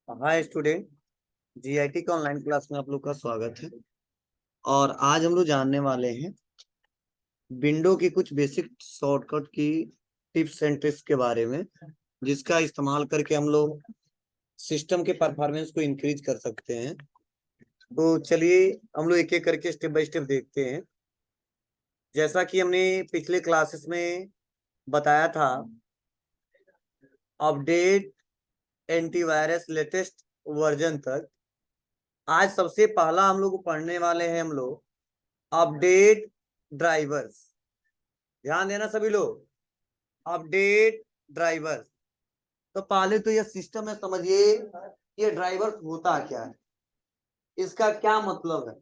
Hi student. GIT का online class में आप लोग का स्वागत है। और आज हम लोग जानने वाले हैं विंडो की कुछ बेसिक शॉर्टकट की टिप्स एंड ट्रिक्स के बारे में, जिसका इस्तेमाल करके हम लोग सिस्टम के परफॉर्मेंस को इंक्रीज कर सकते हैं। तो चलिए हम लोग एक एक करके स्टेप बाय स्टेप देखते हैं। जैसा कि हमने पिछले क्लासेस में बताया था, अपडेट एंटीवायरस लेटेस्ट वर्जन तक, आज सबसे पहला हम लोग पढ़ने वाले हैं हम लोग अपडेट ड्राइवर्स। ध्यान देना सभी लोग, अपडेट ड्राइवर्स। तो पहले तो ये सिस्टम है, समझिए ये ड्राइवर्स होता क्या है, इसका क्या मतलब है।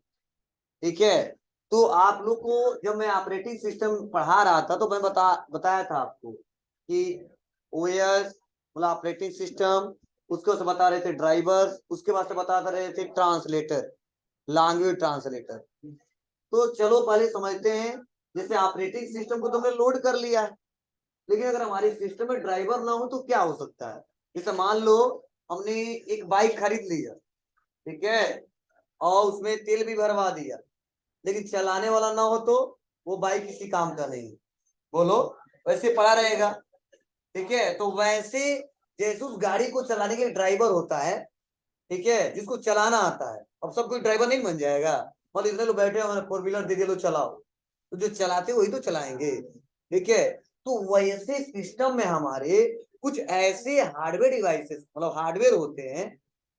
ठीक है, तो आप लोग को जब मैं ऑपरेटिंग सिस्टम पढ़ा रहा था तो मैं बताया था आपको कि ओएस मतलब ऑपरेटिंग सिस्टम, उसको से बता रहे थे ड्राइवर्स, उसके बाद से बता रहे थे ट्रांसलेटर, लैंग्वेज ट्रांसलेटर। तो चलो पहले समझते हैं। जैसे ऑपरेटिंग सिस्टम को तो हमने लोड कर लिया है, लेकिन अगर हमारे सिस्टम में ड्राइवर ना हो तो क्या हो सकता है। जैसे मान लो हमने एक बाइक खरीद लिया, ठीक है, और उसमें तेल भी भरवा दिया, लेकिन चलाने वाला ना हो तो वो बाइक किसी काम का नहीं। बोलो, वैसे पड़ा रहेगा। ठीक है, तो वैसे जैसे उस गाड़ी को चलाने के लिए ड्राइवर होता है, ठीक है, जिसको चलाना आता है। अब सब कोई ड्राइवर नहीं बन जाएगा। मतलब इतने लोग बैठे हमारे फोर व्हीलर दे दे लो चलाओ, तो जो चलाते वही तो चलाएंगे। ठीक है, तो वैसे सिस्टम में हमारे कुछ ऐसे हार्डवेयर डिवाइसेस मतलब हार्डवेयर होते हैं,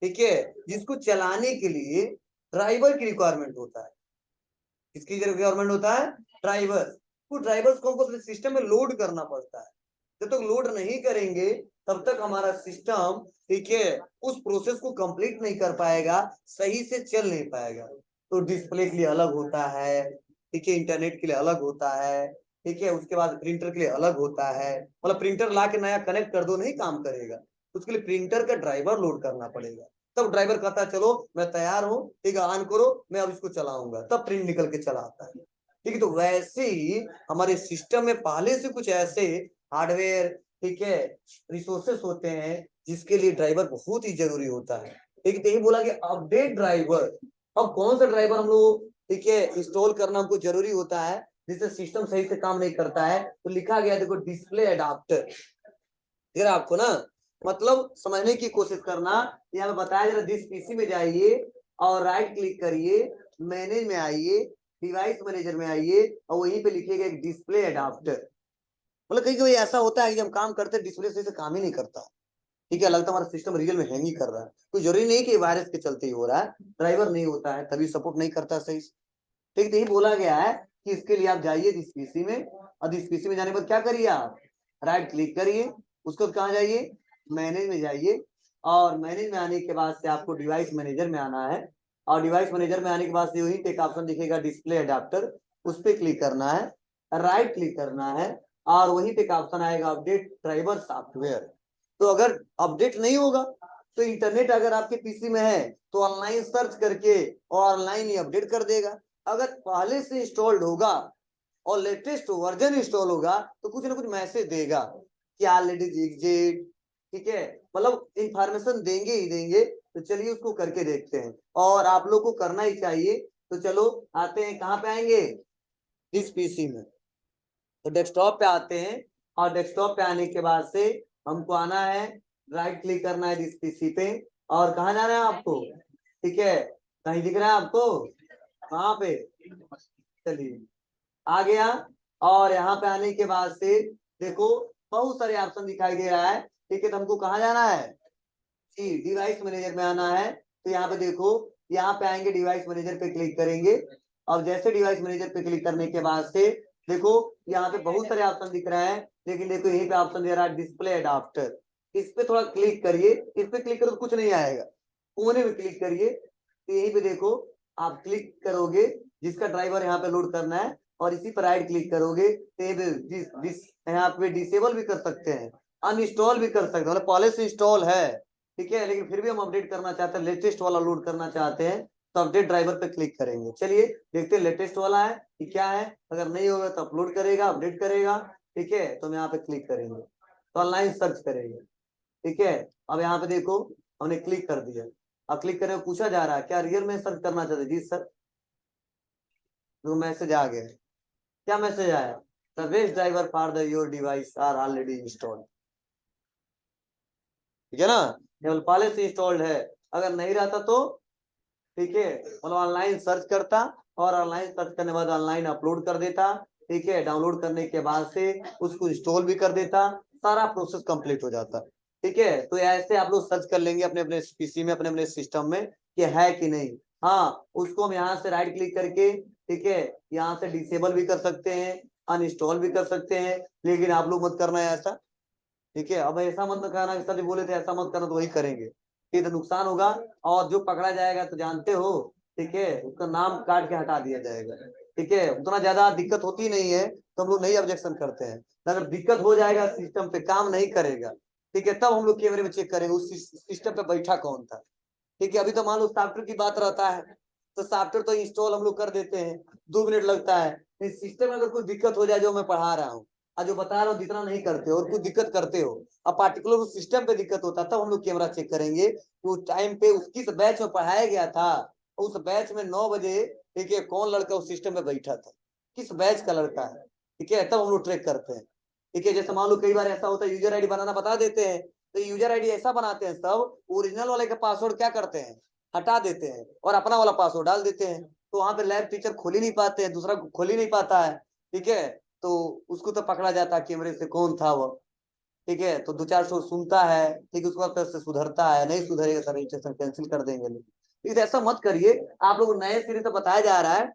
ठीक है, जिसको चलाने के लिए ड्राइवर की रिक्वायरमेंट होता है। किसकी रिक्वायरमेंट होता है? ड्राइवर। तो ड्राइवर्स को हमको सिस्टम में लोड करना पड़ता है। जब तक लोड नहीं करेंगे तब तक हमारा सिस्टम, ठीक है, उस प्रोसेस को कंप्लीट नहीं कर पाएगा, सही से चल नहीं पाएगा। तो डिस्प्ले के लिए अलग होता है, ठीक है, इंटरनेट के लिए अलग होता है, ठीक है, उसके बाद प्रिंटर के लिए अलग होता है। मतलब प्रिंटर ला के नया कनेक्ट कर दो नहीं काम करेगा, उसके लिए प्रिंटर का ड्राइवर लोड करना पड़ेगा। तब ड्राइवर कहता है चलो मैं तैयार हूँ, ठीक है, ऑन करो, मैं अब इसको चलाऊंगा, तब प्रिंट निकल के चला आता है। ठीक है, तो वैसे ही हमारे सिस्टम में पहले से कुछ ऐसे हार्डवेयर, ठीक है, रिसोर्सेस होते हैं जिसके लिए ड्राइवर बहुत ही जरूरी होता है। ठीक है, तो यही बोला कि अपडेट ड्राइवर। अब कौन सा ड्राइवर हम लोग, ठीक है, इंस्टॉल करना हमको जरूरी होता है जिससे सिस्टम सही से काम नहीं करता है। तो लिखा गया देखो, डिस्प्ले अडाप्टर। फिर आपको ना मतलब समझने की कोशिश करना। यहाँ पे बताया जरा, दिस पीसी में जाइए और राइट क्लिक करिए, मैनेज में आइए, डिवाइस मैनेजर में आइए, और वहीं पे लिखिएगा एक डिस्प्ले अडाप्टर। मतलब कहीं कहीं ऐसा होता है कि हम काम करते डिस्प्ले से काम ही नहीं करता। ठीक है, लगता है हमारा सिस्टम रियल में हैंग ही कर रहा है। कोई जरूरी नहीं कि वायरस के चलते ही हो रहा है, ड्राइवर नहीं होता है तभी सपोर्ट नहीं करता सही से। ठीक, यही बोला गया है कि इसके लिए आप जाइए दिस पीसी में, और दिस पीसी में जाने के बाद क्या करिए, आप राइट क्लिक करिए, उसको कहाँ जाइए, मैनेज में जाइए, और मैनेज में आने के बाद से आपको डिवाइस मैनेजर में आना है। और डिवाइस मैनेजर में आने के बाद से वहीं पे एक ऑप्शन दिखेगा डिस्प्ले अडाप्टर, उस पर क्लिक करना है, राइट क्लिक करना है, और वहीं पे एक ऑप्शन आएगा अपडेट ड्राइवर सॉफ्टवेयर। तो अगर अपडेट नहीं होगा तो इंटरनेट अगर आपके पीसी में है तो ऑनलाइन सर्च करके और ऑनलाइन ही अपडेट कर देगा। अगर पहले से इंस्टॉल्ड होगा और लेटेस्ट वर्जन इंस्टॉल होगा तो कुछ ना कुछ मैसेज देगा कि ऑलरेडी एग्जिट। ठीक है, मतलब इंफॉर्मेशन देंगे ही देंगे। तो चलिए उसको करके देखते हैं, और आप लोग को करना ही चाहिए। तो चलो आते हैं, कहाँ पे आएंगे, इस पीसी में। तो डेस्कटॉप पे आते हैं, और डेस्कटॉप पे आने के बाद से हमको आना है, राइट क्लिक करना है इस पीसी पे, और कहाँ जाना है आपको, ठीक है, कहीं दिख रहा है आपको, कहाँ पे, चलिए आ गया। और यहाँ पे आने के बाद से देखो बहुत सारे ऑप्शन दिखाई दे रहा है। ठीक है, तो हमको कहाँ जाना है जी, डिवाइस मैनेजर में आना है। तो यहाँ पे देखो, यहाँ पे आएंगे, डिवाइस मैनेजर पे क्लिक करेंगे। और जैसे डिवाइस मैनेजर पे क्लिक करने के बाद से देखो यहाँ पे बहुत सारे ऑप्शन दिख रहे हैं, लेकिन देखो यहीं पे ऑप्शन दे रहा है डिस्प्ले अडाप्टर। इस पे थोड़ा क्लिक करिए, इस पे क्लिक करो तो कुछ नहीं आएगा, कोने में क्लिक करिए। तो यहीं पे देखो आप क्लिक करोगे, जिसका ड्राइवर यहाँ पे लोड करना है, और इसी पर राइट क्लिक करोगे तो यहाँ पे डिसेबल भी कर सकते हैं, अनइंस्टॉल भी कर सकते हैं। मतलब पहले से इंस्टॉल है, ठीक है, लेकिन फिर भी हम अपडेट करना चाहते हैं, लेटेस्ट वाला लोड करना चाहते हैं, तो अपडेट ड्राइवर पे क्लिक करेंगे। चलिए देखते हैं लेटेस्ट वाला है कि क्या है। अगर नहीं होगा तो अपलोड करेगा, अपडेट करेगा। ठीक है, तो हम यहाँ पे क्लिक करेंगे, तो ऑनलाइन सर्च करेंगे। ठीक है, अब यहाँ पे देखो हमने क्लिक कर दिया। अब क्लिक करने में पूछा जा रहा है क्या रियल में सर्च करना चाहते? जी सर। तो मैसेज आ गया। क्या मैसेज आया? The best driver for the your device are already installed. ठीक है ना, केवल पहले से इंस्टॉल्ड है। अगर नहीं रहता तो ठीक है, मतलब ऑनलाइन सर्च करता और ऑनलाइन सर्च करने के बाद ऑनलाइन अपलोड कर देता। ठीक है, डाउनलोड करने के बाद से उसको इंस्टॉल भी कर देता, सारा प्रोसेस कंप्लीट हो जाता। ठीक है, तो ऐसे आप लोग सर्च कर लेंगे अपने अपने पीसी में, अपने अपने सिस्टम में कि है कि नहीं। हाँ, उसको हम यहाँ से राइट क्लिक करके ठीक है यहाँ से डिसेबल भी कर सकते हैं, अनइंस्टॉल भी कर सकते हैं, लेकिन आप लोग मत करना है ऐसा। ठीक है, अब ऐसा मत करना कि सर बोले थे ऐसा मत करना तो वही करेंगे, ये तो नुकसान होगा। और जो पकड़ा जाएगा तो जानते हो, ठीक है, उसका नाम काट के हटा दिया जाएगा। ठीक है, उतना ज्यादा दिक्कत होती नहीं है तो हम लोग नहीं ऑब्जेक्शन करते हैं। अगर दिक्कत हो जाएगा, सिस्टम पे काम नहीं करेगा, ठीक है, तब हम लोग कैमरे में चेक करेंगे उस सिस्टम पे बैठा कौन था। ठीक है, अभी तो मान लो सॉफ्टवेयर की बात रहता है तो सॉफ्टवेयर तो इंस्टॉल हम लोग कर देते हैं, 2 मिनट लगता है। सिस्टम में अगर कोई दिक्कत हो जाए, जो मैं पढ़ा रहा हूँ और जो बता रहा हूँ जितना नहीं करते हो और कुछ दिक्कत करते हो, अब पार्टिकुलर उस सिस्टम पे दिक्कत होता है, तब हम लोग कैमरा चेक करेंगे कि उस टाइम पे उस किस बैच में पढ़ाया गया था, उस बैच में 9 बजे ठीक है कौन लड़का उस सिस्टम में बैठा था, किस बैच का लड़का है। ठीक है, तब हम लोग ट्रैक करते हैं। ठीक है, जैसे मान लो कई बार ऐसा होता है यूजर आईडी बनाना बता देते हैं, तो यूजर आईडी ऐसा बनाते हैं सब ओरिजिनल वाले का पासवर्ड क्या करते हैं, हटा देते हैं और अपना वाला पासवर्ड डाल देते हैं। तो वहां पे लैब टीचर खोल ही नहीं पाते हैं, दूसरा खोल ही नहीं पाता है। ठीक है, तो उसको तो पकड़ा जाता है कैमरे से कौन था वो। ठीक है, तो 2-4 सुनता है, ठीक है, उसके बाद फिर से सुधरता है, नहीं सुधरेगा तो रजिस्ट्रेशन कैंसिल कर देंगे लोग। ठीक है, ऐसा मत करिए। आप लोग नए सिरे से बताया जा रहा है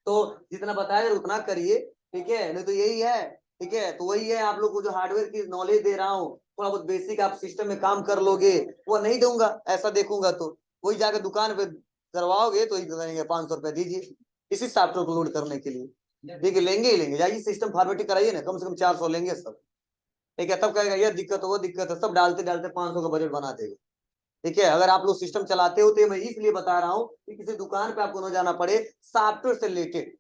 तो जितना बताया जा रहा है उतना करिए। ठीक है, नहीं तो यही है। ठीक है, तो वही है, आप लोग को जो हार्डवेयर की नॉलेज दे रहा हूँ, थोड़ा बहुत बेसिक आप सिस्टम में काम कर लोगे, वो नहीं दूंगा ऐसा देखूंगा तो वही जाकर दुकान पे करवाओगे तो ही करेंगे 500 रुपया दीजिए इसी सॉफ्टवेयर को लोड करने के लिए। ठीक है, लेंगे ही लेंगे, जाइए सिस्टम फॉर्मेटिंग कराइए ना, कम से कम 400 लेंगे सब। ठीक है, तब कहेगा ये दिक्कत है वो दिक्कत है, सब डालते डालते 500 का बजट बना देगा। ठीक है, अगर आप लोग सिस्टम चलाते हो तो मैं इसलिए बता रहा हूँ कि किसी दुकान पे आपको न जाना पड़े, सॉफ्टवेयर से रिलेटेड।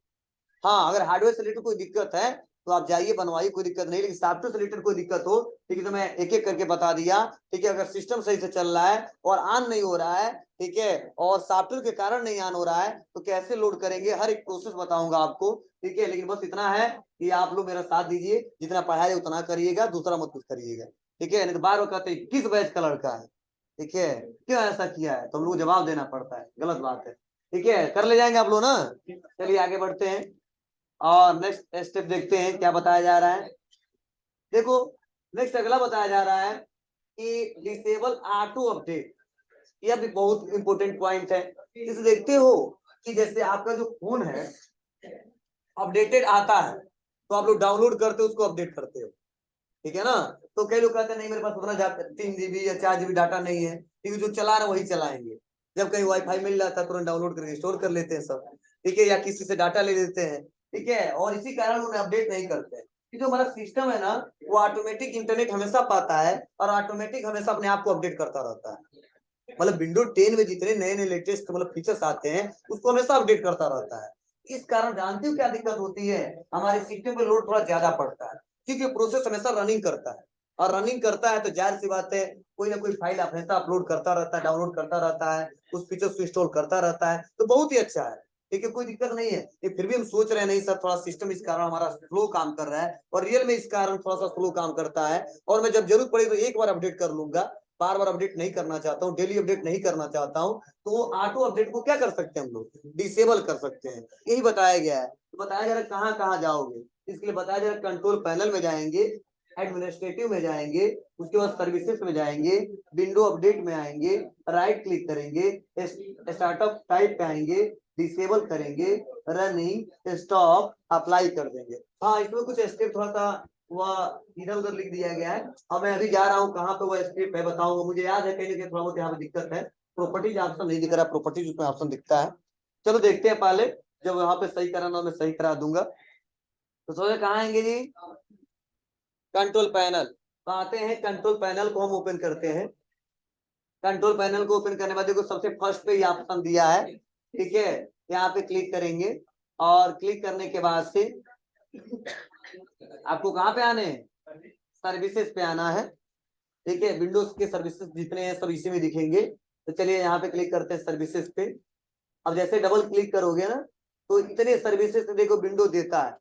हाँ, अगर हार्डवेयर से रिलेटेड कोई दिक्कत है तो आप जाइए बनवाइए, कोई दिक्कत नहीं, लेकिन सॉफ्टवेयर से रिलेटेड कोई दिक्कत हो, ठीक है, तो मैं एक एक करके बता दिया। ठीक है, अगर सिस्टम सही से चल रहा है और ऑन नहीं हो रहा है, ठीक है, और सॉफ्टवेयर के कारण नहीं ऑन हो रहा है, तो कैसे लोड करेंगे हर एक प्रोसेस बताऊंगा आपको। ठीक है, लेकिन बस इतना है कि आप लोग मेरा साथ दीजिए, जितना पढ़ाया उतना करिएगा, दूसरा मत कुछ करिएगा। ठीक है, नहीं तो बार बार कहते हैं किस बैच का लड़का है, ठीक है, क्यों ऐसा किया है, तो हम लोग जवाब देना पड़ता है, गलत बात है। ठीक है, कर ले जाएंगे आप लोग ना। चलिए आगे बढ़ते हैं और नेक्स्ट स्टेप देखते हैं क्या बताया जा रहा है। देखो, नेक्स्ट अगला बताया जा रहा है कि डिसेबल ऑटो अपडेट। यह भी बहुत इंपॉर्टेंट पॉइंट है। इसे देखते हो कि जैसे आपका जो फोन है अपडेटेड आता है तो आप लोग डाउनलोड करते हो, उसको अपडेट करते हो। ठीक है ना, तो कई लोग कहते हैं नहीं मेरे पास उतना 3 GB या 4 GB डाटा नहीं है, ठीक जो चला रहे वही चलाएंगे। जब कहीं वाईफाई मिल जाता है तुरंत डाउनलोड करके स्टोर कर लेते हैं सब। ठीक है, या किसी से डाटा ले लेते हैं। ठीक है, और इसी कारण उन्हें अपडेट नहीं करते हैं कि जो हमारा सिस्टम है ना, वो ऑटोमेटिक इंटरनेट हमेशा पाता है और ऑटोमेटिक हमेशा अपने आप को अपडेट करता रहता है। मतलब विंडो 10 में जितने नए नए लेटेस्ट मतलब फीचर्स आते हैं उसको हमेशा अपडेट करता रहता है। इस कारण जानते हो क्या दिक्कत होती है, हमारे सिस्टम पे लोड थोड़ा ज्यादा पड़ता है क्योंकि प्रोसेस हमेशा रनिंग करता है। और रनिंग करता है तो जाहिर सी बात है कोई ना कोई फाइल हमेशा अपलोड करता रहता है, डाउनलोड करता रहता है, उस फीचर्स को इंस्टॉल करता रहता है, तो बहुत ही अच्छा है। ठीक है, कोई दिक्कत नहीं है। ये फिर भी हम सोच रहे हैं नहीं सर थोड़ा सिस्टम इस कारण हमारा स्लो काम कर रहा है, और रियल में इस कारण थोड़ा सा स्लो काम करता है, और मैं जब जरूरत पड़े तो एक बार अपडेट कर लूंगा, बार बार अपडेट नहीं करना चाहता हूँ, डेली अपडेट नहीं करना चाहता हूँ। तो वो ऑटो अपडेट को क्या कर सकते हैं हम लोग, डिसेबल कर सकते हैं, यही बताया गया है। तो बताया जा रहा है कहाँ कहाँ जाओगे, इसके लिए बताया जा रहा है कंट्रोल पैनल में जाएंगे, एडमिनिस्ट्रेटिव में जाएंगे, उसके बाद सर्विसेज में जाएंगे, विंडो अपडेट में आएंगे, राइट क्लिक करेंगे, स्टार्टअप टाइप पे आएंगे, डिसेबल करेंगे, रनिंग स्टॉप अप्लाई कर देंगे। हाँ, इसमें कुछ स्टेप थोड़ा सा वह इधर उधर लिख दिया गया है। अब मैं अभी जा रहा हूँ कहाँ पे वो स्टेप है बताऊंगा, मुझे याद है कहीं ना कहीं थोड़ा बहुत यहाँ पे दिक्कत है। प्रॉपर्टीज ऑप्शन नहीं दिख रहा, प्रॉपर्टीज उसमें ऑप्शन दिखता है। चलो देखते हैं पहले, जब वहां पे सही कराना मैं सही करा दूंगा। तो सोचे कहाँ आएंगे जी, कंट्रोल पैनल। तो आते हैं कंट्रोल पैनल को हम ओपन करते हैं। कंट्रोल पैनल को ओपन करने के बाद देखो सबसे फर्स्ट पे ये ऑप्शन दिया है। ठीक है, यहाँ पे क्लिक करेंगे और क्लिक करने के बाद से आपको कहाँ पे आने हैं, सर्विसेज पे आना है। ठीक है, विंडोज के सर्विसेज जितने हैं सब इसी में दिखेंगे। तो चलिए यहाँ पे क्लिक करते हैं सर्विसेज पे। अब जैसे डबल क्लिक करोगे ना तो इतने सर्विसेज देखो विंडो देता है।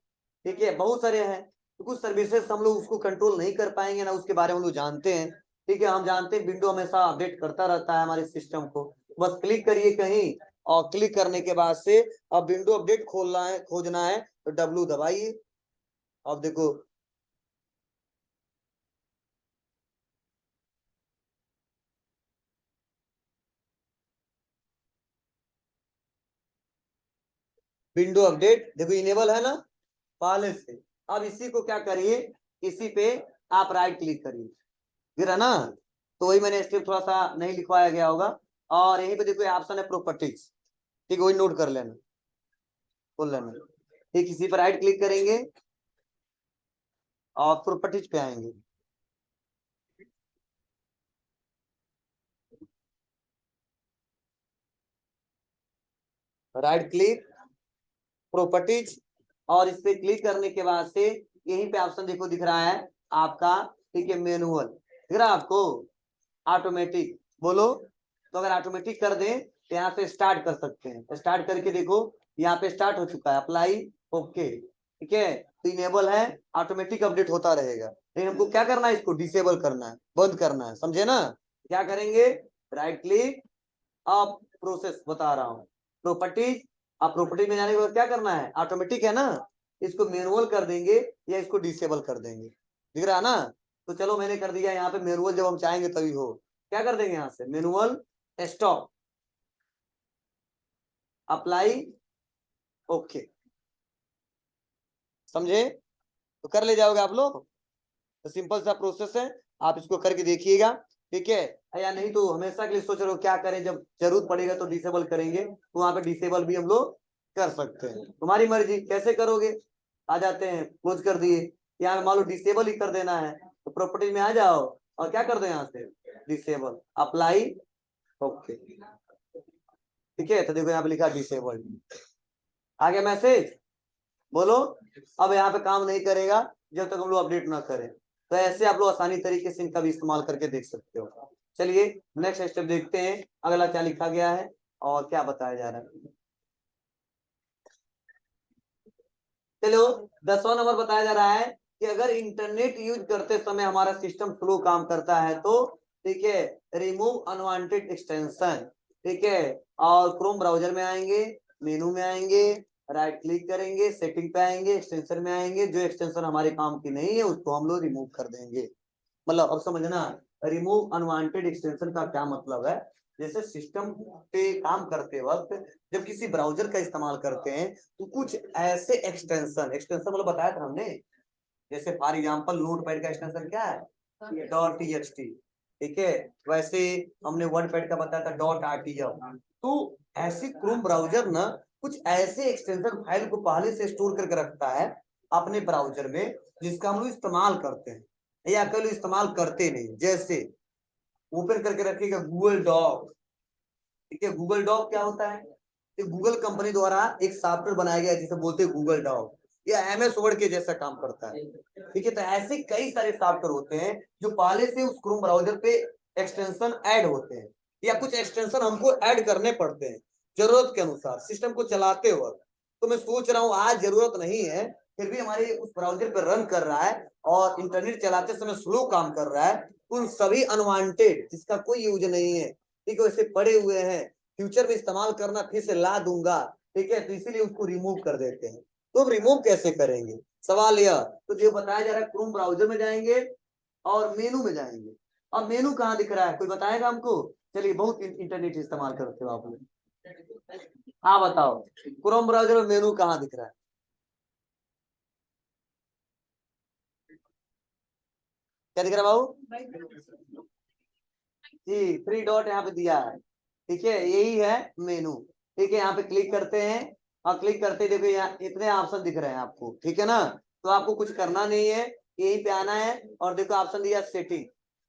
ठीक है, बहुत सारे हैं, तो कुछ सर्विसेज हम लोग उसको कंट्रोल नहीं कर पाएंगे ना, उसके बारे में हम लोग जानते हैं। ठीक है, हम जानते हैं विंडो हमेशा अपडेट करता रहता है हमारे सिस्टम को। बस क्लिक करिए कहीं, और क्लिक करने के बाद से अब विंडो अपडेट खोलना है, खोजना है तो W दबाइए। अब देखो विंडो अपडेट देखो इनेबल है ना पहले से। अब इसी को क्या करिए, इसी पे आप राइट क्लिक करिए, गिरा ना। तो वही मैंने स्टेप थोड़ा सा नहीं लिखवाया गया होगा। और यहीं पे देखो ऑप्शन है प्रॉपर्टीज, ठीक है, वही नोट कर लेना, खोल लेना। ठीक, इसी पर राइट क्लिक करेंगे और प्रॉपर्टीज पे आएंगे। राइट क्लिक, प्रॉपर्टीज, और इस पे क्लिक करने के बाद से यहीं पे ऑप्शन देखो दिख रहा है आपका, ठीक है, मैनुअल दिख रहा है आपको, ऑटोमेटिक बोलो। तो अगर ऑटोमेटिक कर दें तो यहाँ से स्टार्ट कर सकते हैं। स्टार्ट करके देखो यहाँ पे स्टार्ट हो चुका है, अप्लाई, ओके, ठीक है। तो इनेबल है, ऑटोमेटिक अपडेट होता रहेगा। लेकिन हमको क्या करना है, इसको डिसेबल करना है, बंद करना है, समझे ना। क्या करेंगे, राइट क्लिक, अब प्रोसेस बता रहा हूँ, प्रॉपर्टीज। अब प्रॉपर्टी में जाने के बाद क्या करना है, ऑटोमेटिक है ना, इसको मैनुअल कर देंगे या इसको डिसेबल कर देंगे, दिख रहा है ना। तो चलो मैंने कर दिया यहाँ पे मैनुअल, जब हम चाहेंगे तभी हो। क्या कर देंगे यहाँ से, मैनुअल, स्टॉप, अप्लाई, ओके, समझे। तो कर ले जाओगे आप लोग, तो सिंपल सा प्रोसेस है, आप इसको करके देखिएगा, ठीक है। या नहीं तो हमेशा के लिए सोच रहे हो क्या करें, जब जरूरत पड़ेगा तो डिसेबल करेंगे, तो वहां पे डिसेबल भी हम लोग कर सकते हैं, तुम्हारी मर्जी कैसे करोगे। आ जाते हैं, क्लोज कर दिए, यहाँ मान लो डिसेबल ही कर देना है तो प्रॉपर्टी में आ जाओ और क्या कर दो यहाँ से, डिसेबल, अप्लाई, ओके, ठीक है। तो देखो यहाँ पे लिखा डिसेबल, आ गया मैसेज, बोलो। अब यहाँ पे काम नहीं करेगा जब तक हम लोग अपडेट ना करें। तो ऐसे आप लोग आसानी तरीके से इनका भी इस्तेमाल करके देख सकते हो। चलिए नेक्स्ट स्टेप देखते हैं, अगला क्या लिखा गया है और क्या बताया जा रहा है। चलो 10वां नंबर बताया जा रहा है कि अगर इंटरनेट यूज करते समय हमारा सिस्टम स्लो काम करता है तो, ठीक है, रिमूव अनवांटेड एक्सटेंशन, ठीक है। और क्रोम ब्राउजर में आएंगे, मेनू में आएंगे, राइट क्लिक करेंगे, सेटिंग पे आएंगे, एक्सटेंशन में आएंगे, जो एक्सटेंशन हमारे काम की नहीं है उसको हम लोग रिमूव कर देंगे। मतलब अब समझना, रिमूव अनवांटेड एक्सटेंशन का क्या मतलब है। जैसे सिस्टम पे काम करते वक्त जब किसी ब्राउजर का इस्तेमाल करते हैं तो कुछ ऐसे एक्सटेंशन, एक्सटेंशन मतलब बताया था हमने, जैसे फॉर एग्जांपल नोटपैड का एक्सटेंशन क्या है, डॉट टीएक्सटी, ठीक है। वैसे हमने वर्डपैड का बताया था डॉट आरटीएफ। तो ऐसे क्रोम ब्राउजर ना कुछ ऐसे एक्सटेंशन फाइल को पहले से स्टोर करके रखता है अपने ब्राउजर में, जिसका हम लोग इस्तेमाल करते हैं या कई लोग इस्तेमाल करते नहीं। जैसे ओपन करके रखिएगा गूगल डॉक, ठीक है। गूगल डॉक क्या होता है, ये गूगल कंपनी द्वारा एक सॉफ्टवेयर बनाया गया है जिसे बोलते हैं गूगल डॉक, ये एमएस वर्ड के जैसा काम करता है, ठीक है। तो ऐसे कई सारे सॉफ्टवेयर होते हैं जो पहले से उस क्रोम ब्राउजर पे एक्सटेंशन ऐड होते हैं, या कुछ एक्सटेंशन हमको ऐड करने पड़ते हैं जरूरत के अनुसार सिस्टम को चलाते वक्त। तो मैं सोच रहा हूँ आज जरूरत नहीं है, फिर भी हमारे उस ब्राउजर पर रन कर रहा है और इंटरनेट चलाते समय स्लो काम कर रहा है, उन सभी अनवांटेड जिसका कोई यूज नहीं है, ठीक है, वैसे पड़े हुए हैं, फ्यूचर में इस्तेमाल करना फिर से ला दूंगा, ठीक है, तो इसीलिए उसको रिमूव कर देते हैं। तो अब रिमूव कैसे करेंगे, सवाल यह। तो जो बताया जा रहा है क्रोम ब्राउजर में जाएंगे और मेनू में जाएंगे। अब मेनू कहाँ दिख रहा है, कोई बताएगा हमको। चलिए बहुत इंटरनेट इस्तेमाल करते हो आप लोग, हाँ बताओ, क्रोम ब्राउजर में मेनू कहाँ दिख रहा है, क्या दिख रहा है बाबू, जी थ्री डॉट यहाँ पे दिया है, ठीक है, यही है मेनू, ठीक है। यहाँ पे क्लिक करते हैं और क्लिक करते देखो यहाँ इतने ऑप्शन दिख रहे हैं आपको, ठीक है ना। तो आपको कुछ करना नहीं है, यहीं पे आना है और देखो ऑप्शन दिया सेटिंग,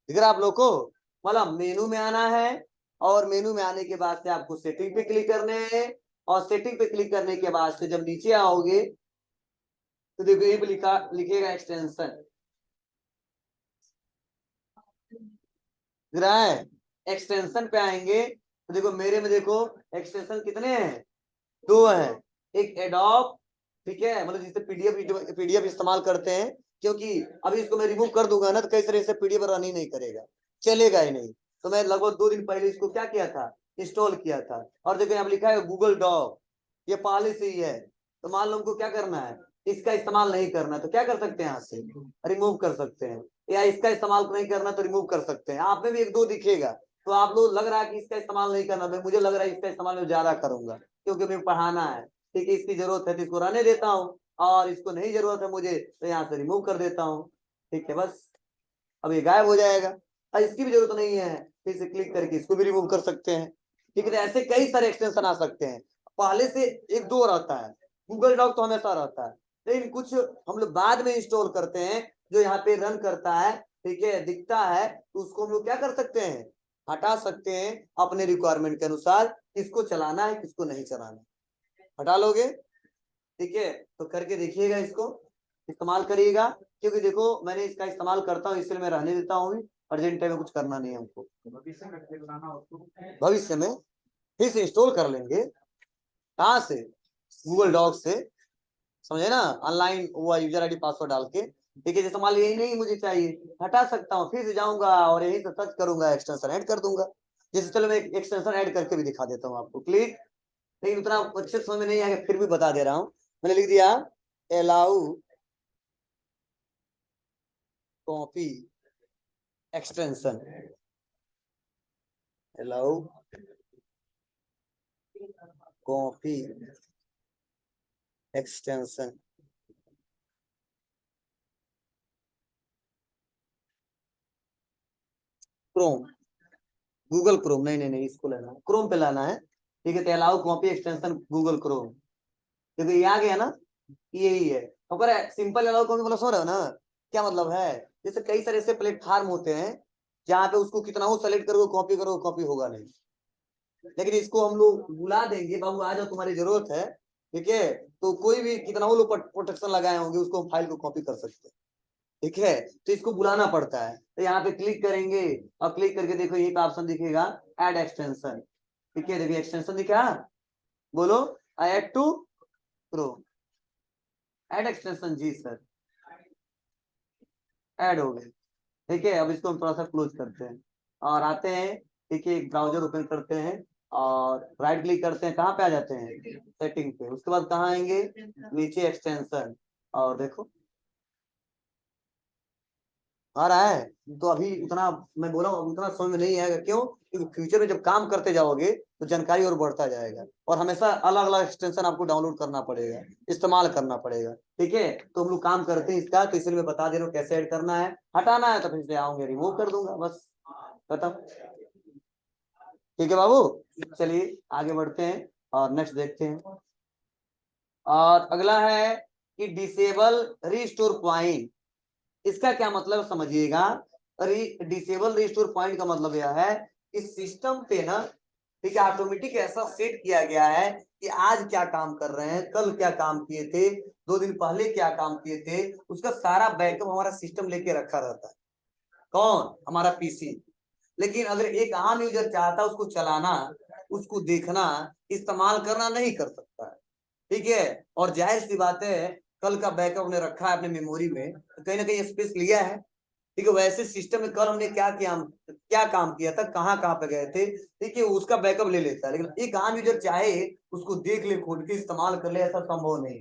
दिख रहा है आप लोग को। मतलब मेनू में आना है और मेनू में आने के बाद से आपको सेटिंग पे क्लिक करने हैं, और सेटिंग पे क्लिक करने के बाद से जब नीचे आओगे तो देखो ये पे लिखा लिखेगा एक्सटेंशन, एक्सटेंशन पे आएंगे तो देखो मेरे में देखो एक्सटेंशन कितने हैं, 2 हैं। एक एडोब, ठीक है, मतलब जिससे पीडीएफ इस्तेमाल करते हैं, क्योंकि अभी इसको मैं रिमूव कर दूंगा ना तो कई तरह से पीडीएफ रन ही नहीं करेगा, चलेगा ही नहीं। तो मैं लगभग 2 दिन पहले इसको क्या किया था, इंस्टॉल किया था। और देखो यहाँ लिखा है गूगल डॉक, ये पहले से ही है। तो मान लो हमको क्या करना है, इसका इस्तेमाल नहीं करना तो क्या कर सकते हैं, यहाँ से रिमूव कर सकते हैं, या इसका इस्तेमाल नहीं करना तो रिमूव कर सकते हैं। आप में भी 1-2 दिखेगा, तो आप लोग लग रहा है कि इसका इस्तेमाल नहीं करना, मुझे लग रहा है इसका इस्तेमाल मैं ज्यादा करूंगा क्योंकि मुझे पढ़ाना है। ठीक है, इसकी जरूरत है तो इसको रहने देता हूँ, और इसको नहीं जरूरत है मुझे तो यहाँ से रिमूव कर देता हूँ। ठीक है, बस अब ये गायब हो जाएगा। और इसकी भी जरूरत नहीं है, फिर से क्लिक करके इसको भी रिमूव कर सकते हैं। ठीक है, तो ऐसे कई सारे एक्सटेंशन आ सकते हैं। पहले से 1-2 रहता है, गूगल डॉक तो हमेशा रहता है, लेकिन कुछ हम लोग बाद में इंस्टॉल करते हैं जो यहाँ पे रन करता है, ठीक है, दिखता है, तो उसको हम लोग क्या कर सकते हैं, हटा सकते हैं अपने रिक्वायरमेंट के अनुसार, किसको चलाना है किसको नहीं चलाना, हटा लोगे। ठीक है, तो करके देखिएगा, इसको इस्तेमाल करिएगा, क्योंकि देखो मैंने इसका इस्तेमाल करता हूँ इसलिए मैं रहने देता हूँ, अर्जेंट टाइम में कुछ करना नहीं है हमको, भविष्य में फिर से इंस्टॉल कर लेंगे। कहाँ से, गूगल डॉक से, समझे ना, ऑनलाइन वो यूजर आईडी पासवर्ड डाल के। ठीक है, जैसे मान लो यही नहीं मुझे चाहिए, हटा सकता हूँ, फिर से जाऊंगा और यही से सर्च करूंगा, एक्सटेंशन ऐड कर दूंगा। जैसे चलो मैं एक्सटेंशन ऐड करके भी दिखा देता हूँ आपको, क्लिक, लेकिन उतना अच्छे समझ में नहीं आएगा, फिर भी बता दे रहा हूँ। मैंने लिख दिया allow copy extension, allow copy extension, Chrome, Google Chrome, नहीं इसको लेना है, क्रोम पे लाना है। ठीक है, तो allow copy extension Google Chrome, क्योंकि ये आ गया ना, यही है। अगर सिंपल अलाउ कॉपी मतलब समझ रहे हो ना क्या मतलब है, जैसे कई सारे ऐसे प्लेटफॉर्म होते हैं जहाँ पे उसको कितना हो सेलेक्ट करो कॉपी होगा नहीं, लेकिन इसको हम लोग बुला देंगे, बाबू आ जाओ तुम्हारी जरूरत है, ठीक है, तो कोई भी कितना वो लोग प्रोटेक्शन लगाए होंगे उसको फाइल को कॉपी कर सकते हैं। ठीक है, तो इसको बुलाना पड़ता है, तो यहाँ पे क्लिक करेंगे, और क्लिक करके देखो एक ऑप्शन दिखेगा ऐड एक्सटेंशन। ठीक है, देखिए एक्सटेंशन दिखा, बोलो add to Chrome, add extension, जी सर, ऐड हो गए। ठीक है, अब इसको हम थोड़ा सा क्लोज करते हैं और आते हैं। ठीक है, एक ब्राउजर ओपन करते हैं और राइट क्लिक करते हैं, कहाँ पे आ जाते हैं, सेटिंग पे, उसके बाद कहाँ आएंगे, नीचे एक्सटेंशन, और देखो आ रहा है। तो अभी उतना मैं बोला उतना समझ में नहीं आएगा, क्यों, क्योंकि फ्यूचर में जब काम करते जाओगे तो जानकारी और बढ़ता जाएगा, और हमेशा अलग अलग एक्सटेंशन आपको डाउनलोड करना पड़ेगा, इस्तेमाल करना पड़ेगा। ठीक है, तो हम लोग काम करते हैं इसका, तो इसलिए मैं बता दे रहा हूँ कैसे ऐड करना है, हटाना है तो फिर से आऊंगे रिमूव कर दूंगा, बस खत्म। ठीक है बाबू, चलिए आगे बढ़ते हैं और नेक्स्ट देखते हैं। और अगला है कि डिसेबल रिस्टोर पॉइंट, इसका क्या मतलब समझिएगा। डिसेबल रिस्टोर पॉइंट का मतलब यह है कि सिस्टम पे ना, ठीक है, ऑटोमेटिक ऐसा सेट किया गया है कि आज क्या काम कर रहे हैं, कल क्या काम किए थे, 2 दिन पहले क्या काम किए थे, उसका सारा बैकअप हमारा सिस्टम लेके रखा रहता है। कौन, हमारा पीसी। लेकिन अगर एक आम यूजर चाहता है उसको चलाना, उसको देखना, इस्तेमाल करना, नहीं कर सकता है। ठीक है, और जाहिर सी बात है, कल का बैकअप ने रखा है अपने मेमोरी में, तो कहीं ना कहीं स्पेस लिया है। ठीक है, वैसे सिस्टम में कल हमने क्या काम किया था, कहाँ कहाँ पे गए थे, ठीक है, उसका बैकअप ले लेता है। लेकिन एक आम यूजर चाहे उसको देख ले, खोल के इस्तेमाल कर ले, ऐसा संभव नहीं।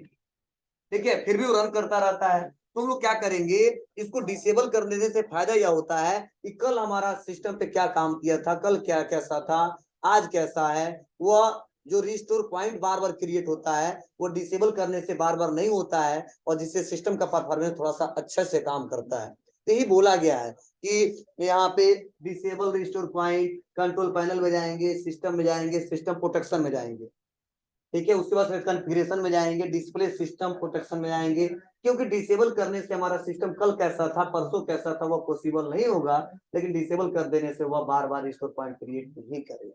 ठीक है, फिर भी वो रन करता रहता है। तो हम लोग क्या करेंगे, इसको डिसेबल कर देने से फायदा यह होता है कि कल हमारा सिस्टम पे क्या काम किया था, कल क्या कैसा था, आज कैसा है, वह जो रिस्टोर पॉइंट बार बार क्रिएट होता है वो डिसेबल करने से बार बार नहीं होता है, और जिससे सिस्टम का परफॉर्मेंस थोड़ा सा अच्छे से काम करता है। तो यही बोला गया है कि यहाँ पे disable restore point, control panel में जाएंगे, सिस्टम में जाएंगे, सिस्टम प्रोटेक्शन में जाएंगे। ठीक है, उसके बाद कॉन्फ़िगरेशन में जाएंगे, डिस्प्ले सिस्टम प्रोटेक्शन में जाएंगे, क्योंकि डिसेबल करने से हमारा सिस्टम कल कैसा था, परसों कैसा था, वह पॉसिबल नहीं होगा, लेकिन डिसेबल कर देने से वह बार बार रिस्टोर पॉइंट क्रिएट नहीं करेगा।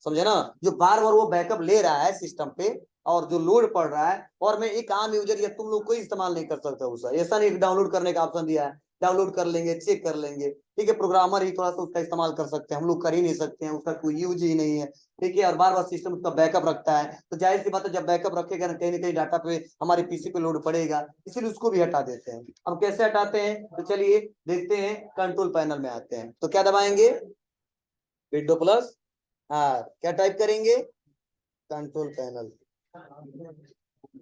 समझे ना, जो बार बार वो बैकअप ले रहा है सिस्टम पे और जो लोड पड़ रहा है, और मैं एक आम यूजर या तुम लोग कोई इस्तेमाल नहीं कर सकते उसका, ऐसा नहीं डाउनलोड करने का ऑप्शन दिया है, डाउनलोड कर लेंगे, चेक कर लेंगे। ठीक है, प्रोग्रामर ही थोड़ा सा उसका इस्तेमाल कर सकते हैं, हम लोग कर ही नहीं सकते हैं, उसका कोई यूज ही नहीं है। ठीक है, और बार बार सिस्टम उसका बैकअप रखता है, तो जाहिर सी बात है जब बैकअप रखेगा ना कहीं डाटा पे हमारे पीसी पे लोड पड़ेगा, इसीलिए उसको भी हटा देते हैं। अब कैसे हटाते हैं, तो चलिए देखते हैं, कंट्रोल पैनल में आते हैं, तो क्या दबाएंगे, विंडो प्लस आर, क्या टाइप करेंगे, कंट्रोल पैनल।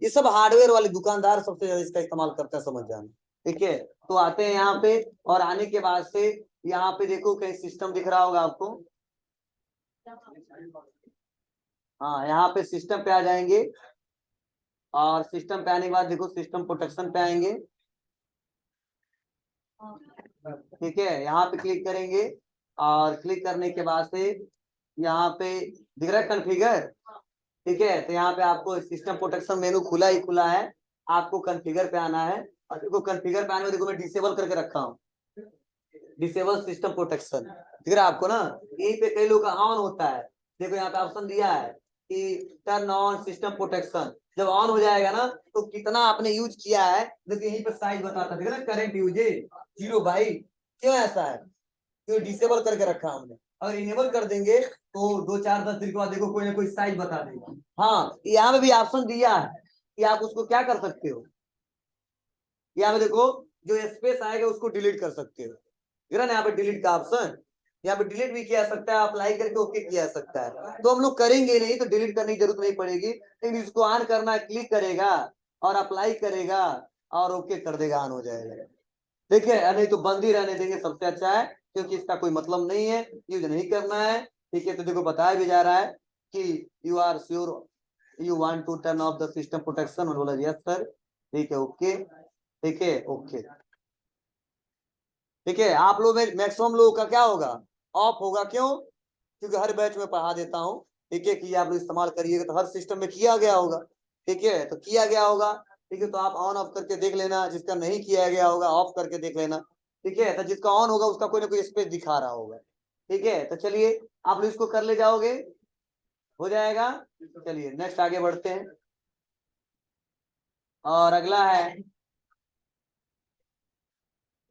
ये सब हार्डवेयर वाले दुकानदार सबसे ज्यादा इसका इस्तेमाल करते हैं, समझ जाना। ठीक है, तो आते हैं यहाँ पे, और आने के बाद से यहाँ पे देखो कहीं सिस्टम दिख रहा होगा आपको, हाँ यहाँ पे सिस्टम पे आ जाएंगे, और सिस्टम पे आने के बाद देखो सिस्टम प्रोटेक्शन पे आएंगे। ठीक है, यहाँ पे क्लिक करेंगे, और क्लिक करने के बाद से यहाँ पे दिख रहा है कॉन्फ़िगर। ठीक है, तो यहाँ पे आपको सिस्टम प्रोटेक्शन मेनू खुला ही खुला है, आपको कॉन्फ़िगर पे आना है, और देखो कॉन्फ़िगर पे आने में देखो मैं डिसेबल करके रखा हूँ, डिसेबल सिस्टम प्रोटेक्शन दिख रहा है आपको ना, यहीं पे कई लोग का ऑन होता है, देखो यहाँ पे ऑप्शन दिया है कि टर्न ऑन सिस्टम प्रोटेक्शन, जब ऑन हो जाएगा ना तो कितना आपने यूज किया है, देखो यहीं पे साइज बताता है, देख रहे करंट यूजेज 0 भाई, क्यों ऐसा है, क्यों डिसेबल करके रखा हमने, अगर इनेबल कर देंगे तो 2 4 10 दिन के बाद देखो कोई ना कोई साइज बता देगा। हाँ, यहाँ पे भी ऑप्शन दिया है कि आप उसको क्या कर सकते हो, यहाँ पे देखो जो स्पेस आएगा उसको डिलीट कर सकते हो, यहाँ पे डिलीट का ऑप्शन, यहाँ पे डिलीट भी किया सकता है, अप्लाई करके ओके किया सकता है, तो हम लोग करेंगे नहीं तो डिलीट करने की जरूरत नहीं पड़ेगी, लेकिन इसको ऑन करना है, क्लिक करेगा और अप्लाई करेगा और ओके कर देगा, ऑन हो जाएगा। देखिए, नहीं तो बंद ही रहने देंगे सबसे अच्छा है, क्योंकि इसका कोई मतलब नहीं है, यूज नहीं करना है। ठीक है, तो देखो बताया भी जा रहा है कि you are sure you want to turn off the system protection, और बोला यस सर, ठीक है ओके, ठीक है ओके। ठीक है, आप लोग में मैक्सिमम लोगों का क्या होगा, ऑफ होगा, क्यों, क्योंकि हर बैच में पढ़ा देता हूँ। ठीक है, कि आप लोग इस्तेमाल करिएगा तो हर सिस्टम में किया गया होगा। ठीक है, तो किया गया होगा, ठीक है, तो आप ऑन ऑफ करके देख लेना, जिसका नहीं किया गया होगा ऑफ करके देख लेना। ठीक है, तो जिसका ऑन होगा उसका कोई ना कोई स्पेस दिखा रहा होगा। ठीक है, तो चलिए आप लोग इसको कर ले जाओगे, हो जाएगा। चलिए नेक्स्ट आगे बढ़ते हैं, और अगला है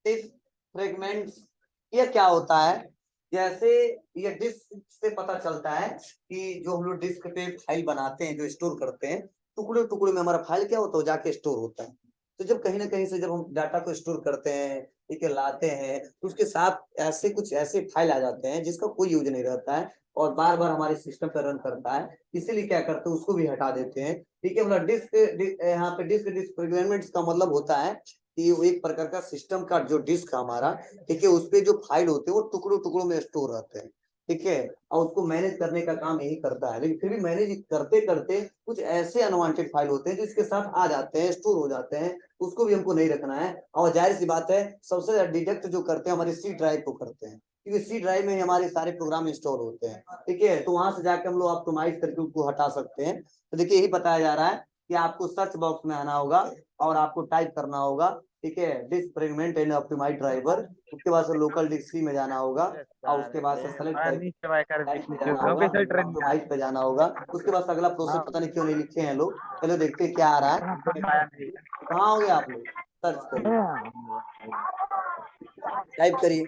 डिस्क फ्रेगमेंट्स। ये क्या होता है, जैसे ये डिस्क से पता चलता है कि जो हम लोग डिस्क पे फाइल बनाते हैं, जो स्टोर करते हैं, टुकड़े टुकड़े में हमारा फाइल क्या होता है, जाके स्टोर होता है। तो जब कहीं ना कहीं से जब हम डाटा को स्टोर करते हैं, ठीक है, लाते हैं, तो उसके साथ ऐसे कुछ ऐसे फाइल आ जाते हैं जिसका कोई यूज नहीं रहता है, और बार बार हमारे सिस्टम पर रन करता है, इसीलिए क्या करते हैं उसको भी हटा देते हैं। ठीक है, मतलब यहाँ पे डिस्क फ्रेगमेंट्स का मतलब होता है कि वो एक प्रकार का सिस्टम का जो डिस्क है हमारा, ठीक है, उसपे जो फाइल होते हैं वो टुकड़ों टुकड़ों में स्टोर रहते हैं। ठीक है, और उसको मैनेज करने का काम यही करता है, लेकिन फिर भी मैनेज करते करते कुछ ऐसे अनवांटेड फाइल होते हैं जो इसके साथ आ जाते हैं, स्टोर हो जाते हैं, उसको भी हमको नहीं रखना है। और जाहिर सी बात है सबसे ज्यादा डिडक्ट जो करते हैं हमारे सी ड्राइव को करते हैं, क्योंकि सी ड्राइव में हमारे सारे प्रोग्राम स्टोर होते हैं। ठीक है, तो वहां से जाकर हम लोग ऑप्टिमाइज करके उसको हटा सकते हैं। तो देखिए यही बताया जा रहा है कि आपको सर्च बॉक्स में आना होगा, और आपको टाइप करना होगा, ठीक है, disk fragment and optimize driver, उसके बाद से लोकल डिस्क सी में जाना होगा, और उसके बाद से सेलेक्ट करके में जाना होगा, ऑप्टिमाइज पे जाना होगा, उसके बाद अगला प्रोसेस पता नहीं क्यों नहीं लिखे हैं लोग, चलो देखते हैं क्या आ रहा है। कहाँ हो गए आप लोग, सर्च करिए, टाइप करिए,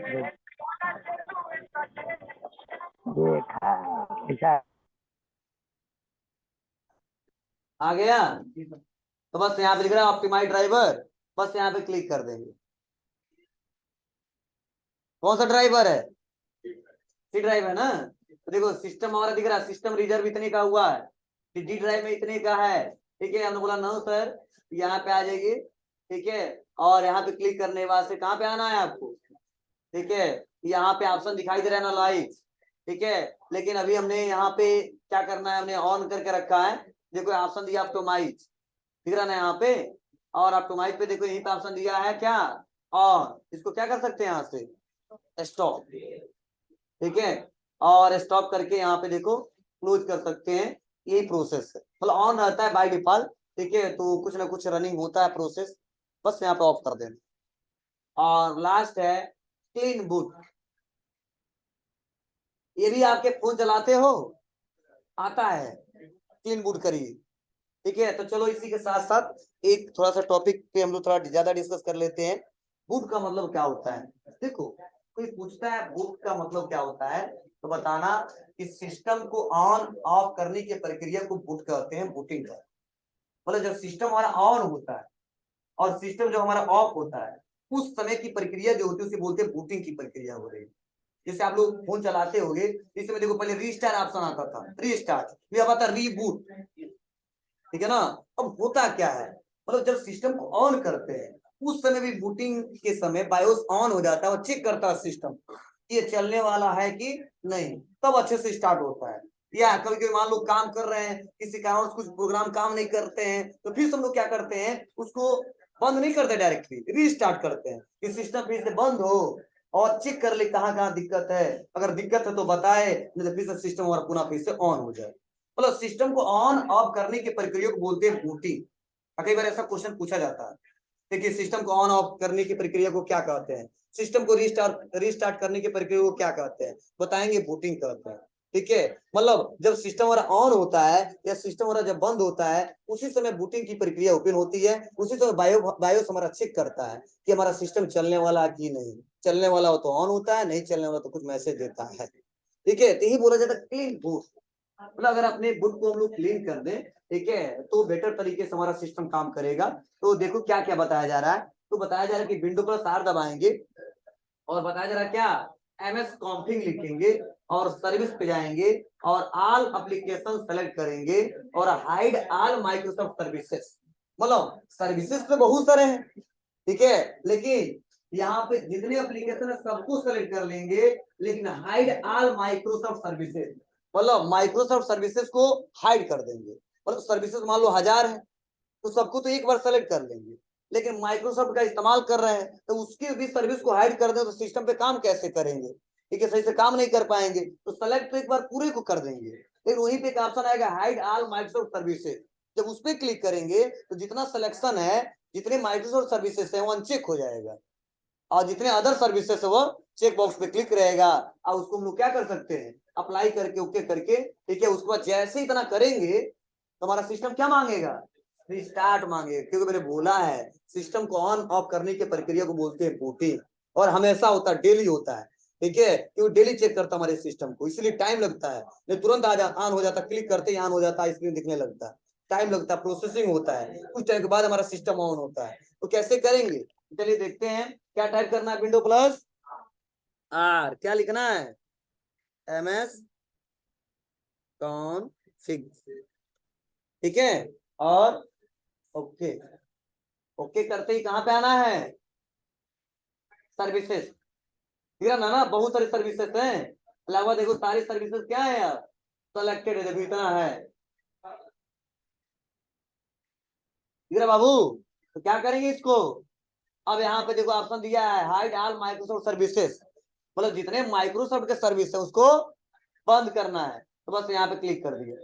आ गया, तो बस यहाँ पे लिख रहा है ऑप्टिमाइज ड्राइवर, बस यहाँ पे क्लिक कर देंगे। कौन सा ड्राइवर है, सी ड्राइव है ना, तो देखो सिस्टम हमारा दिख रहा है, सिस्टम रिजर्व इतने का हुआ है, डी ड्राइव में इतने का है। ठीक है, हमने बोला नो सर, यहाँ पे आ जाइए। ठीक है, और यहाँ पे क्लिक करने के बाद से कहाँ पे आना है आपको, ठीक है, यहाँ पे ऑप्शन दिखाई दे रहा है ना लाइट। ठीक है, लेकिन अभी हमने यहाँ पे क्या करना है, हमने ऑन करके रखा है, देखो ऑप्शन दिया ऑप्टिमाइज, दिख रहा ना यहाँ पे, और ऑप्टिमाइज पे देखो यही पे ऑप्शन दिया है क्या, और इसको क्या कर सकते हैं यहाँ से स्टॉप। ठीक है, और स्टॉप करके यहाँ पे देखो क्लोज कर सकते हैं, यही प्रोसेस है, मतलब ऑन रहता है बाय डिफॉल्ट। ठीक है, तो कुछ ना कुछ रनिंग होता है प्रोसेस, बस यहाँ पे ऑफ कर देना। और लास्ट है क्लीन बूट, ये भी आपके फोन चलाते हो आता है, क्लीन बूट करिए। ठीक है, तो चलो इसी के साथ साथ एक थोड़ा सा टॉपिक पे हम लोग थोड़ा ज्यादा डिस्कस कर लेते हैं, बूट का मतलब क्या होता है? देखो कोई पूछता है बूट का मतलब क्या होता है, तो बताना कि सिस्टम को ऑन ऑफ करने की प्रक्रिया को बूट कहते हैं, बूटिंग का मतलब जब सिस्टम हमारा ऑन होता है और सिस्टम जो हमारा ऑफ होता है उस समय की प्रक्रिया जो होती है उसे बोलते हैं बूटिंग की प्रक्रिया हो रही है। जैसे आप लोग फोन चलाते होंगे, इसमें देखो पहले रीस्टार्ट ऑप्शन आता था, रीस्टार्ट, फिर अब आता रीबूट, ठीक है ना। अब होता क्या है, मतलब जब सिस्टम को ऑन करते हैं उस समय भी बूटिंग के समय बायोस ऑन हो जाता है और चेक करता है सिस्टम ये चलने वाला है कि नहीं, तब अच्छे से स्टार्ट होता है। या कभी कभी मान लो काम कर रहे हैं, किसी कारण कुछ प्रोग्राम काम नहीं करते हैं, तो फिर हम लोग क्या करते हैं, उसको बंद नहीं करते, डायरेक्टली रीस्टार्ट करते हैं कि सिस्टम फिर से बंद हो और चेक कर ले कहाँ कहाँ दिक्कत है, अगर दिक्कत है तो बताए, नहीं तो फिर से सिस्टम हमारा पुनः फिर से ऑन हो जाए। मतलब सिस्टम को ऑन ऑफ करने की प्रक्रिया को बोलते हैं बूटिंग। कई बार ऐसा क्वेश्चन पूछा जाता है, देखिए सिस्टम को ऑन ऑफ करने की प्रक्रिया को क्या कहते हैं, सिस्टम को रीस्टार्ट करने की प्रक्रिया को क्या कहते हैं, बताएंगे बूटिंग कहते हैं। ठीक है, मतलब जब सिस्टम हमारा ऑन होता है या सिस्टम हमारा जब बंद होता है उसी समय बूटिंग की प्रक्रिया ओपन होती है, उसी समय बायोस हमारा चेक करता है कि हमारा सिस्टम चलने वाला है कि नहीं, चलने वाला हो तो ऑन होता है, नहीं चलने वाला तो कुछ मैसेज देता है। ठीक है, तो यही बोला जाता है क्लीन बूट। मतलब अगर अपने बुट को हम लोग क्लीन कर दें, ठीक है, तो बेटर तरीके से हमारा सिस्टम काम करेगा। तो देखो क्या क्या बताया जा रहा है, तो बताया जा रहा है कि विंडो प्लस आर दबाएंगे और बताया जा रहा है क्या, एमएस कॉन्फिग लिखेंगे और सर्विस पे जाएंगे और ऑल एप्लीकेशन सेलेक्ट करेंगे और हाइड ऑल माइक्रोसॉफ्ट सर्विसेज। मतलब सर्विसेज तो बहुत सारे हैं, ठीक है, लेकिन यहाँ पे जितने एप्लीकेशन है सबको सेलेक्ट कर लेंगे, लेकिन हाइड ऑल माइक्रोसॉफ्ट सर्विसेज, मतलब माइक्रोसॉफ्ट सर्विसेज को हाइड कर देंगे। मतलब सर्विसेज मान लो 1000 है तो सबको तो एक बार सेलेक्ट कर लेंगे, लेकिन माइक्रोसॉफ्ट का इस्तेमाल कर रहे हैं तो उसकी भी सर्विस को हाइड कर दें तो सिस्टम पे काम कैसे करेंगे, ठीक है, सही से काम नहीं कर पाएंगे, तो सेलेक्ट तो एक बार पूरे को कर देंगे, लेकिन वहीं पे एक ऑप्शन आएगा हाइड ऑल माइक्रोसॉफ्ट सर्विसेज। जब उस पर क्लिक करेंगे तो जितना सिलेक्शन है, जितने माइक्रोसॉफ्ट सर्विसेज है वो अनचेक हो जाएगा और जितने अदर सर्विसेज है वो चेक बॉक्स पे क्लिक रहेगा और उसको हम लोग क्या कर सकते हैं, अप्लाई करके ओके करके, ठीक है, उसके बाद जैसे इतना करेंगे तो हमारा सिस्टम क्या मांगेगा, रिस्टार्ट मांगेगा, क्योंकि मैंने बोला है सिस्टम को ऑन ऑफ करने की प्रक्रिया को बोलते हैं बूटिंग, और हमेशा होता है, डेली होता है, ठीक है, क्योंकि डेली चेक करता हमारे सिस्टम को, इसलिए टाइम लगता है, नहीं तुरंत ऑन हो जाता, क्लिक करते ही ऑन हो जाता है, स्क्रीन दिखने लगता है, टाइम लगता है, प्रोसेसिंग होता है, कुछ टाइम के बाद हमारा सिस्टम ऑन होता है। तो कैसे करेंगे, चलिए देखते हैं। क्या टाइप करना है, विंडो प्लस आर, क्या लिखना है, एमएस कॉन्फिग, ठीक है, और ओके, ओके करते ही कहां पे आना है, सर्विसेज, ठीक है ना, बहुत सारी सर्विसेज हैं, अलावा देखो सारी सर्विसेज क्या है यार, सेलेक्टेड है, देखो इतना है, ठीक है बाबू। तो क्या करेंगे इसको, अब यहाँ पे देखो ऑप्शन दिया है हाइड ऑल माइक्रोसॉफ्ट सर्विसेज, मतलब जितने माइक्रोसॉफ्ट के सर्विस है उसको बंद करना है, तो बस यहाँ पे क्लिक कर दिया,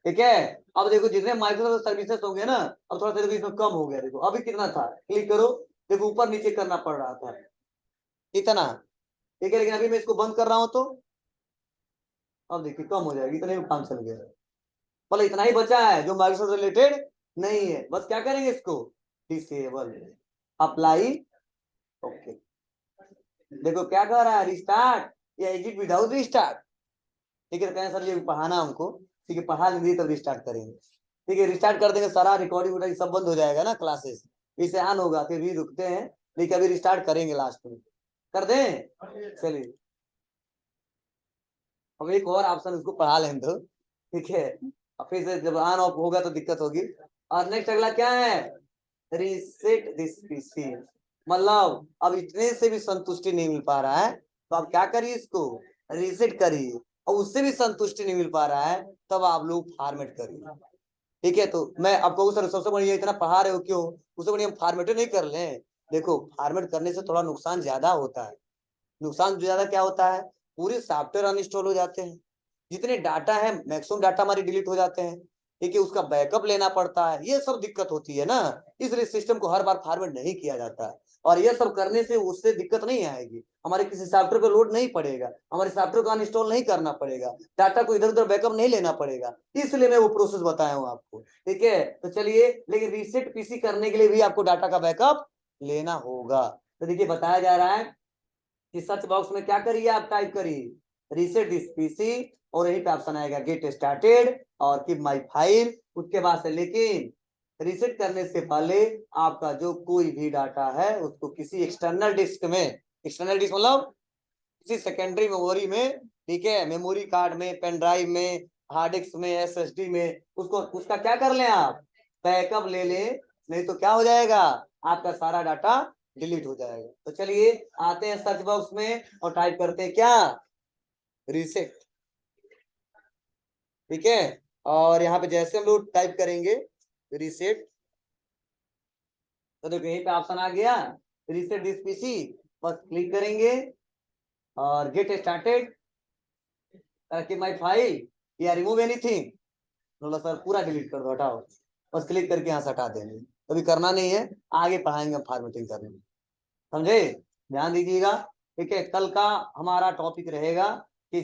ठीक है। अब देखो जितने माइक्रोसॉफ्ट सर्विसेज होंगे ना, अब थोड़ा सा देखो इसमें कम हो गया, देखो अभी कितना था, क्लिक करो, देखो ऊपर नीचे करना पड़ रहा था इतना, ठीक है, लेकिन अभी मैं इसको बंद कर रहा हूं तो अब देखिए कम हो जाएगी, इतने में काम चल गया, मतलब इतना ही बचा है जो माइक्रोसॉफ्ट रिलेटेड नहीं है, बस क्या करेंगे इसको डिसेबल, अप्लाई, ओके। देखो क्या कह रहा है, रिस्टार्ट या एग्जिट विदाउट रिस्टार्ट, ठीक है, कहें सर ये पढ़ाना हमको, ठीक है, पढ़ा लेंगे तब रिस्टार्ट करेंगे, ठीक है, रिस्टार्ट कर देंगे, सारा रिकॉर्डिंग सब बंद हो जाएगा ना क्लासेस, इसे ऑन होगा, फिर भी रुकते हैं, लेकिन अभी रिस्टार्ट करेंगे लास्ट में, कर दें, चलिए अब एक और ऑप्शन उसको पढ़ा लें तो, ठीक है, और फिर से जब ऑन ऑफ होगा तो दिक्कत होगी। और नेक्स्ट अगला क्या है, रीसेट दिस पीसी, मतलब अब इतने से भी संतुष्टि नहीं मिल पा रहा है तो आप क्या करिए, इसको रीसेट करिए, और उससे भी संतुष्टि नहीं मिल पा रहा है तब आप लोग फॉर्मेट करिए, ठीक है। तो मैं आपको सर सबसे बढ़िया इतना पढ़ा रहे हो क्यों, उससे बढ़िया हम फॉर्मेट नहीं कर लें, देखो फॉर्मेट करने से थोड़ा नुकसान ज्यादा होता है, नुकसान ज्यादा क्या होता है, पूरे सॉफ्टवेयर अनइंस्टॉल हो जाते हैं, जितने डाटा है मैक्सिमम डाटा हमारे डिलीट हो जाते हैं, ठीक है, उसका बैकअप लेना पड़ता है, ये सब दिक्कत होती है ना, इसलिए सिस्टम को हर बार फॉरवर्ड नहीं किया जाता है, और ये सब करने से उससे दिक्कत नहीं आएगी, हमारे किसी सॉफ्टवेयर पे लोड नहीं पड़ेगा, हमारे सॉफ्टवेयर को अनइंस्टॉल नहीं करना पड़ेगा, डाटा को इधर उधर बैकअप नहीं लेना पड़ेगा, इसलिए मैं वो प्रोसेस बताया हूँ आपको, ठीक है। तो चलिए, लेकिन रीसेट पीसी करने के लिए भी आपको डाटा का बैकअप लेना होगा। तो देखिए बताया जा रहा है कि सर्च बॉक्स में क्या करिए, आप टाइप करिए रीसेट दिस पीसी और यही पे ऑप्शन आएगा गेट स्टार्टेड और कीप माय फाइल। उसके बाद से लेकिन रीसेट करने से पहले आपका जो कोई भी डाटा है उसको किसी एक्सटर्नल डिस्क में, एक्सटर्नल डिस्क मतलब किसी सेकेंडरी मेमोरी में, ठीक है, मेमोरी कार्ड में, पेन ड्राइव में, हार्ड डिस्क में, एसएसडी में, उसको उसका क्या कर लें आप, बैकअप ले लें, नहीं तो क्या हो जाएगा, आपका सारा डाटा डिलीट हो जाएगा। तो चलिए आते हैं सर्च बॉक्स में और टाइप करते हैं क्या, रीसेट, ठीक है। और यहाँ पे जैसे हम लोग टाइप करेंगे रीसेट, तो देखो यहीं पे ऑप्शन आ गया रीसेट दिस पीसी, बस क्लिक करेंगे और गेट स्टार्टेड कि माय फाइल या रिमूव एनीथिंग, बोला सर पूरा डिलीट कर दो, हटाओ, बस क्लिक करके यहाँ से हटा देंगे। अभी करना नहीं है, आगे पढ़ाएंगे हम फॉर्मेटिंग करने, समझे, ध्यान दीजिएगा। ठीक है, कल का हमारा टॉपिक रहेगा कि